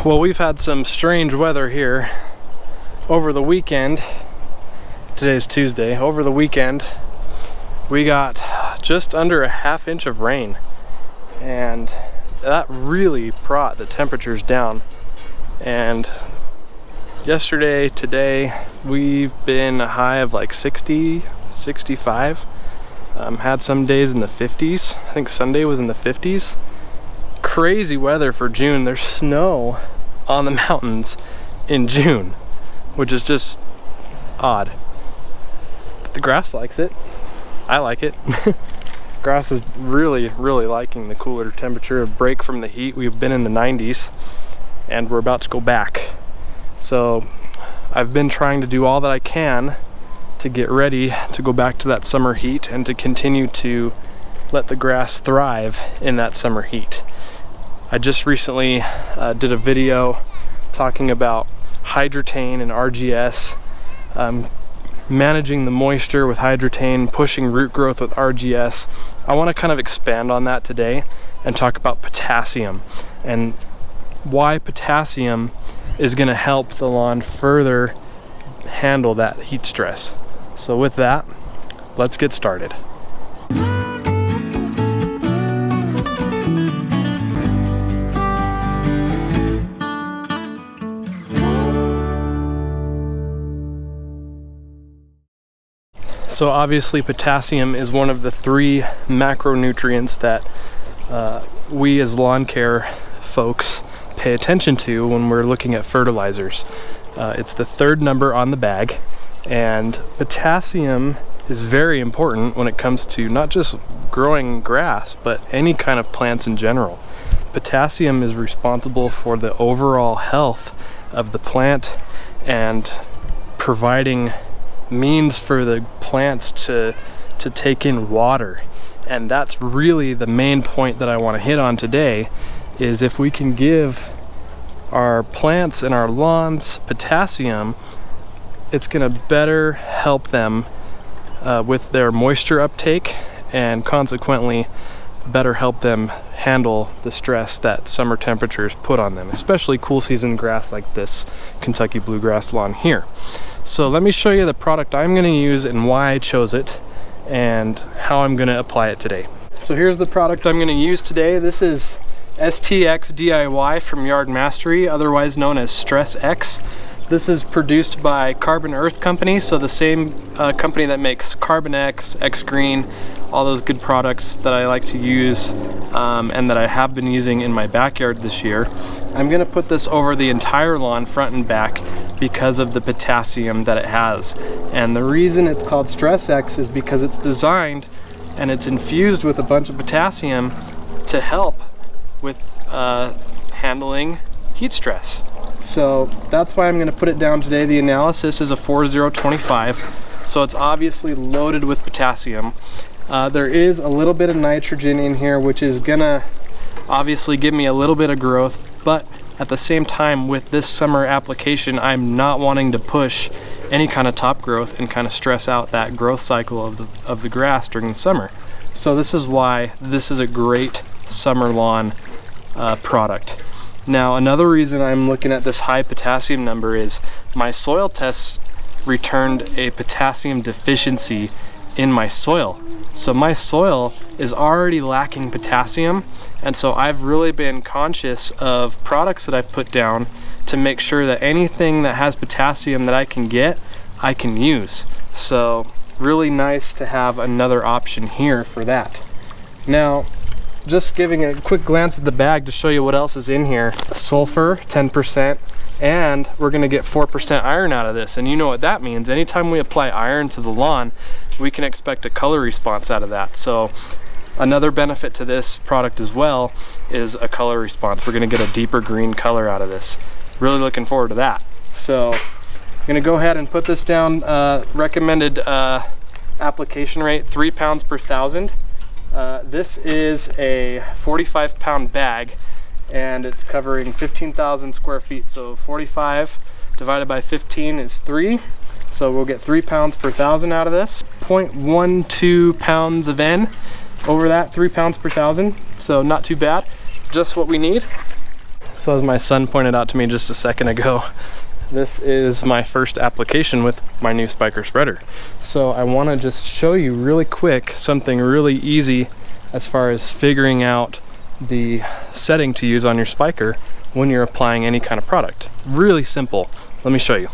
Well, we've had some strange weather here over the weekend. Today's Tuesday. Over the weekend, we got just under a ½ inch of rain, and that really brought the temperatures down. And yesterday, today, we've been a high of like 60, 65. Had some days in the 50s. I think Sunday was in the 50s. Crazy weather for June. There's snow on the mountains in June, which is just odd. But the grass likes it. I like it. Grass is really liking the cooler temperature, a break from the heat. We've been in the 90s and we're about to go back. So I've been trying to do all that I can to get ready to go back to that summer heat and to continue to let the grass thrive in that summer heat. I just recently did a video talking about hydrotane and RGS, managing the moisture with hydrotane, pushing root growth with RGS. I want to kind of expand on that today and talk about potassium and why potassium is going to help the lawn further handle that heat stress. So with that, let's get started. So obviously potassium is one of the 3 macronutrients that we as lawn care folks pay attention to when we're looking at fertilizers. It's the 3rd number on the bag, and potassium is very important when it comes to not just growing grass, but any kind of plants in general. Potassium is responsible for the overall health of the plant and providing means for the plants to take in water. And that's really the main point that I want to hit on today, is if we can give our plants and our lawns potassium, it's going to better help them with their moisture uptake, and consequently better help them handle the stress that summer temperatures put on them, especially cool season grass like this Kentucky bluegrass lawn here. So let me show you the product I'm going to use and why I chose it and how I'm going to apply it today. So here's the product I'm going to use today. This is STX DIY from Yard Mastery, otherwise known as StressX. This is produced by Carbon Earth Company, so the same company that makes CarbonX, XGRN, all those good products that I like to use and that I have been using in my backyard this year. I'm going to put this over the entire lawn, front and back, because of the potassium that it has. And the reason it's called StressX is because it's designed and it's infused with a bunch of potassium to help with handling heat stress. So that's why I'm going to put it down today. The analysis is a 4025, so it's obviously loaded with potassium. There is a little bit of nitrogen in here, which is gonna obviously give me a little bit of growth, but at the same time, with this summer application, I'm not wanting to push any kind of top growth and kind of stress out that growth cycle of the grass during the summer. So this is why this is a great summer lawn product. Now, another reason I'm looking at this high potassium number is my soil tests returned a potassium deficiency in my soil. So my soil is already lacking potassium, and so I've really been conscious of products that I've put down to make sure that anything that has potassium that I can get, I can use. So really nice to have another option here for that. Now, just giving a quick glance at the bag to show you what else is in here. Sulfur, 10%, and we're gonna get 4% iron out of this. And you know what that means. Anytime we apply iron to the lawn, we can expect a color response out of that. So another benefit to this product as well is a color response. We're gonna get a deeper green color out of this. Really looking forward to that. So I'm gonna go ahead and put this down. Recommended application rate, 3 pounds per 1,000. This is a 45-pound bag, and it's covering 15,000 square feet. So 45 divided by 15 is 3. So we'll get 3 pounds per 1,000 out of this. 0.12 pounds of N over that, 3 pounds per 1,000. So not too bad, just what we need. So as my son pointed out to me just a second ago, this is my first application with my new Spyker spreader. So I want to just show you really quick something really easy as far as figuring out the setting to use on your Spyker when you're applying any kind of product. Really simple. Let me show you.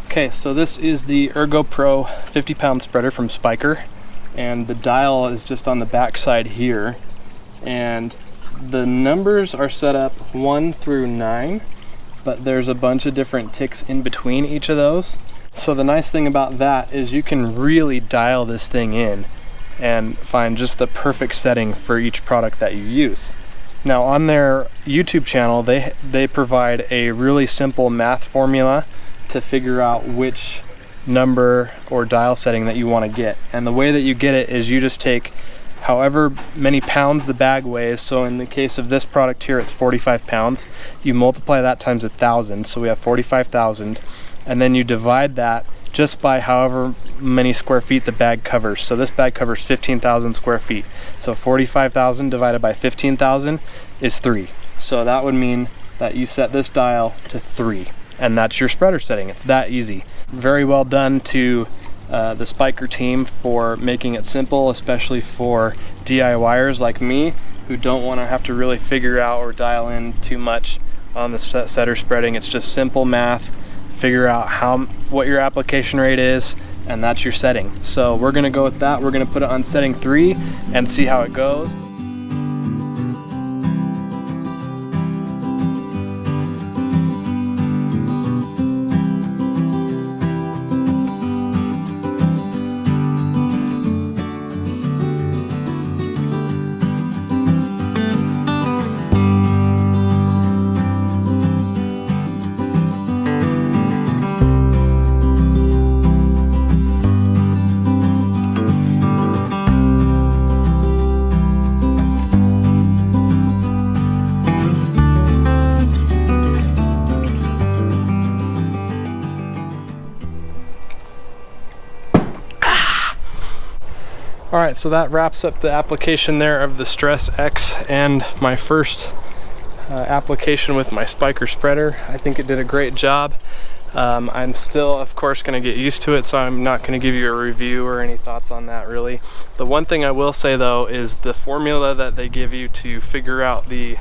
Okay, so this is the Ergo Pro 50-pound spreader from Spyker, and the dial is just on the back side here, and the numbers are set up 1 through 9, but there's a bunch of different ticks in between each of those. So the nice thing about that is you can really dial this thing in and find just the perfect setting for each product that you use. Now on their YouTube channel, they provide a really simple math formula to figure out which number or dial setting that you want to get. And the way that you get it is you just take however many pounds the bag weighs. So in the case of this product here, it's 45 pounds. You multiply that times 1,000, so we have 45,000. And then you divide that just by however many square feet the bag covers. So this bag covers 15,000 square feet. So 45,000 divided by 15,000 is 3. So that would mean that you set this dial to 3. And that's your spreader setting. It's that easy. Very well done to the Spyker team for making it simple, especially for DIYers like me who don't want to have to really figure out or dial in too much on the setter spreading. It's just simple math. Figure out what your application rate is, and that's your setting. So we're going to go with that. We're going to put it on setting 3 and see how it goes. Alright, so that wraps up the application there of the StressX and my first application with my Spyker spreader. I think it did a great job. I'm still, of course, going to get used to it, so I'm not going to give you a review or any thoughts on that really. The one thing I will say though is the formula that they give you to figure out the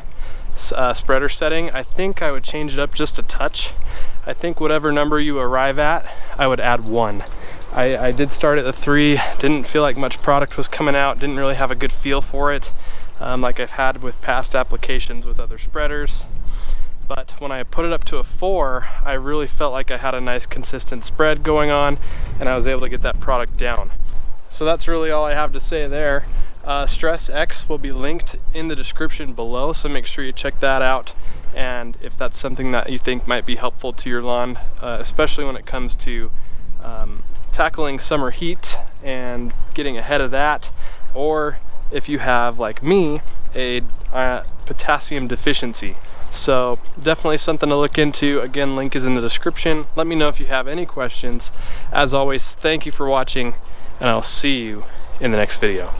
spreader setting, I think I would change it up just a touch. I think whatever number you arrive at, I would add 1. I did start at the 3, didn't feel like much product was coming out, didn't really have a good feel for it, like I've had with past applications with other spreaders. But when I put it up to a 4, I really felt like I had a nice consistent spread going on, and I was able to get that product down. So that's really all I have to say there. StressX will be linked in the description below, so make sure you check that out. And if that's something that you think might be helpful to your lawn, especially when it comes to tackling summer heat and getting ahead of that, or if you have, like me, a potassium deficiency. So definitely something to look into. Again, link is in the description. Let me know if you have any questions. As always, thank you for watching, and I'll see you in the next video.